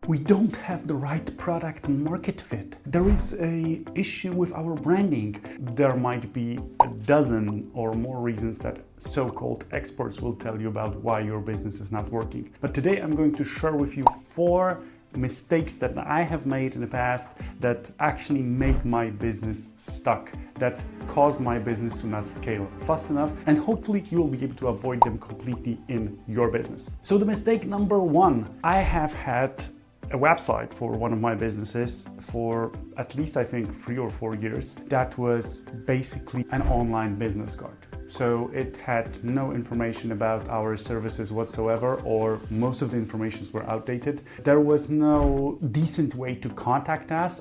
We don't have the right product market fit. There is an issue with our branding. There might be a dozen or more reasons that so-called experts will tell you about why your business is not working. But today I'm going to share with you 4 mistakes that I have made in the past that actually made my business stuck, that caused my business to not scale fast enough, and hopefully you will be able to avoid them completely in your business. So the mistake number 1, I have had a website for one of my businesses for at least I think 3 or 4 years that was basically an online business card. So it had no information about our services whatsoever, or most of the informations were outdated. There was no decent way to contact us.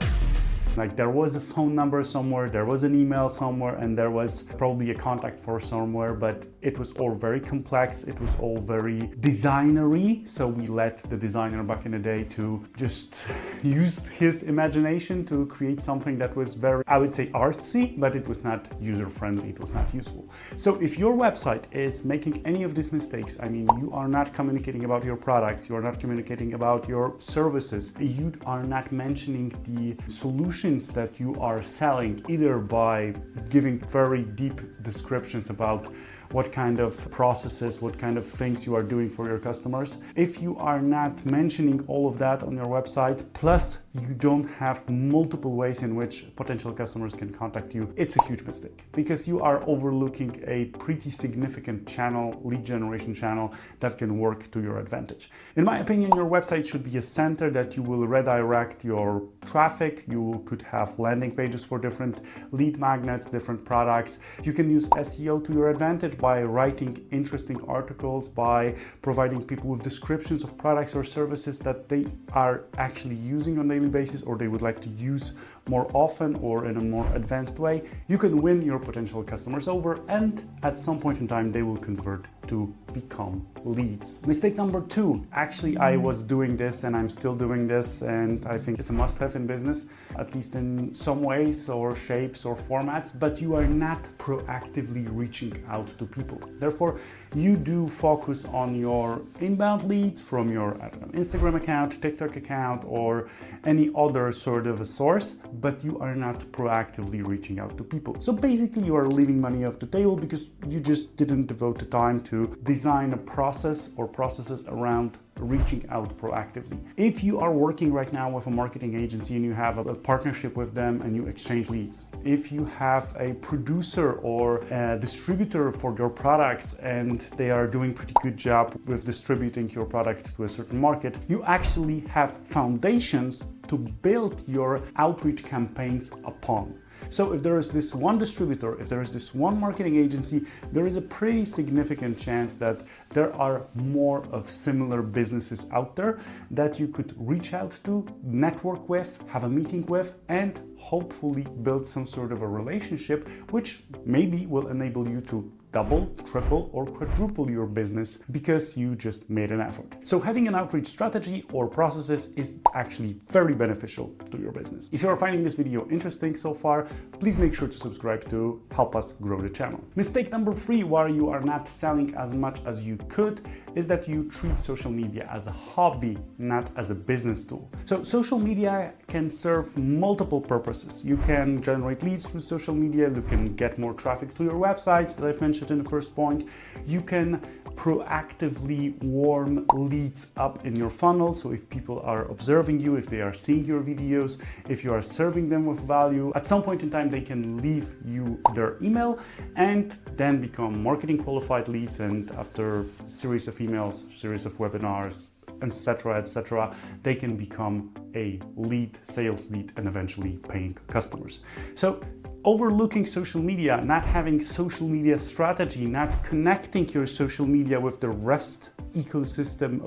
Like there was a phone number somewhere, there was an email somewhere, and there was probably a contact for somewhere, but it was all very complex. It was all very designery. So we let the designer back in the day to just use his imagination to create something that was very, I would say, artsy, but it was not user-friendly. It was not useful. So if your website is making any of these mistakes, I mean, you are not communicating about your products, you are not communicating about your services, you are not mentioning the solution that you are selling, either by giving very deep descriptions about what kind of processes, what kind of things you are doing for your customers. If you are not mentioning all of that on your website, plus you don't have multiple ways in which potential customers can contact you, it's a huge mistake, because you are overlooking a pretty significant channel, lead generation channel, that can work to your advantage. In my opinion, your website should be a center that you will redirect your traffic. You could have landing pages for different lead magnets, different products. You can use SEO to your advantage by writing interesting articles, by providing people with descriptions of products or services that they are actually using on a daily basis, or they would like to use more often or in a more advanced way. You can win your potential customers over, and at some point in time they will convert to become leads. Mistake number 2, actually I was doing this and I'm still doing this, and I think it's a must-have in business, at least in some ways or shapes or formats, but you are not proactively reaching out to people. Therefore, you do focus on your inbound leads from your Instagram account, TikTok account, or any other sort of a source, but you are not proactively reaching out to people. So basically you are leaving money off the table because you just didn't devote the time to design a process or processes around reaching out proactively. If you are working right now with a marketing agency and you have a partnership with them and you exchange leads, if you have a producer or a distributor for your products and they are doing a pretty good job with distributing your product to a certain market, you actually have foundations to build your outreach campaigns upon. So if there is this one distributor, if there is this one marketing agency, there is a pretty significant chance that there are more of similar businesses out there that you could reach out to, network with, have a meeting with, and hopefully build some sort of a relationship, which maybe will enable you to double, triple, or quadruple your business because you just made an effort. So having an outreach strategy or processes is actually very beneficial to your business. If you are finding this video interesting so far, please make sure to subscribe to help us grow the channel. Mistake number 3, why you are not selling as much as you could, is that you treat social media as a hobby, not as a business tool. So social media can serve multiple purposes. You can generate leads through social media, you can get more traffic to your website that I've mentioned in the first point. You can proactively warm leads up in your funnel. So if people are observing you, if they are seeing your videos, if you are serving them with value, at some point in time they can leave you their email and then become marketing qualified leads, and after a series of emails, series of webinars, etc., they can become a lead, sales lead, and eventually paying customers. So overlooking social media, not having social media strategy, not connecting your social media with the rest ecosystem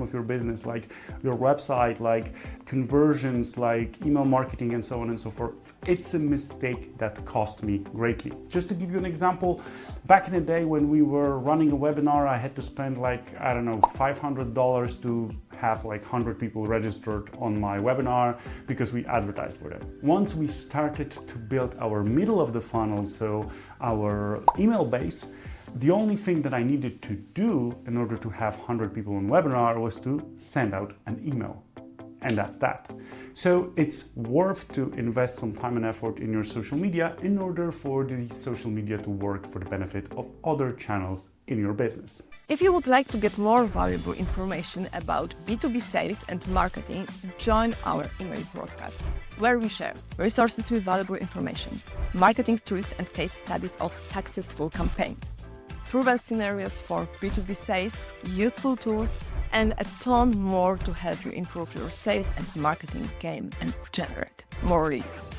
of your business, like your website, like conversions, like email marketing, and so on and so forth. It's a mistake that cost me greatly. Just to give you an example, back in the day when we were running a webinar, I had to spend like, I don't know, $500 to have like 100 people registered on my webinar because we advertised for them. Once we started to build our middle of the funnel, so our email base, the only thing that I needed to do in order to have 100 people on webinar was to send out an email. and that's that. So it's worth to invest some time and effort in your social media in order for the social media to work for the benefit of other channels in your business. If you would like to get more valuable information about B2B sales and marketing, join our email broadcast, where we share resources with valuable information, marketing tools and case studies of successful campaigns, proven scenarios for B2B sales, useful tools, and a ton more to help you improve your sales and marketing game and generate more leads.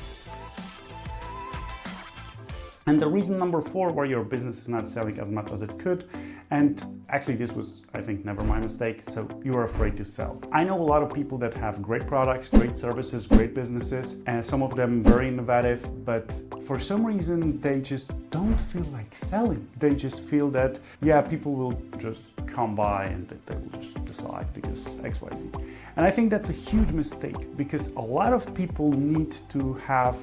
And the reason number 4 why your business is not selling as much as it could, and actually this was, I think, never my mistake, so you are afraid to sell. I know a lot of people that have great products, great services, great businesses, and some of them very innovative, but for some reason they just don't feel like selling. They just feel that, yeah, people will just come by and they will just decide because XYZ. And I think that's a huge mistake, because a lot of people need to have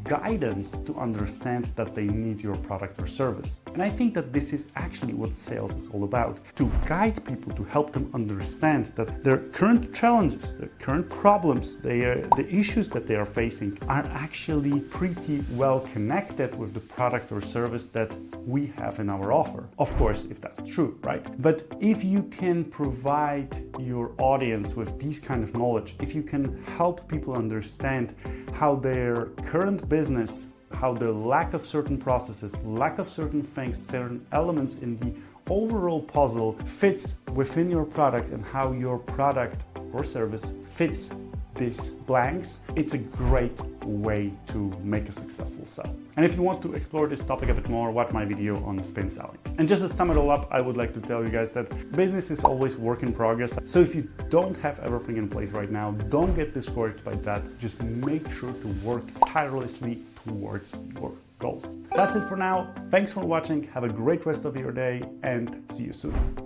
guidance to understand that they need your product or service. And I think that this is actually what sales is all about, to guide people, to help them understand that their current challenges, their current problems, the issues that they are facing are actually pretty well connected with the product or service that we have in our offer. Of course, if that's true, right? But if you can provide your audience with these kind of knowledge, if you can help people understand how their current business, how the lack of certain processes, lack of certain things, certain elements in the overall puzzle fits within your product, and how your product or service fits these blanks, it's a great way to make a successful sell. And if you want to explore this topic a bit more, watch my video on spin selling. And just to sum it all up, I would like to tell you guys that business is always work in progress. So if you don't have everything in place right now, don't get discouraged by that. Just make sure to work tirelessly towards your goals. That's it for now. Thanks for watching. Have a great rest of your day and see you soon.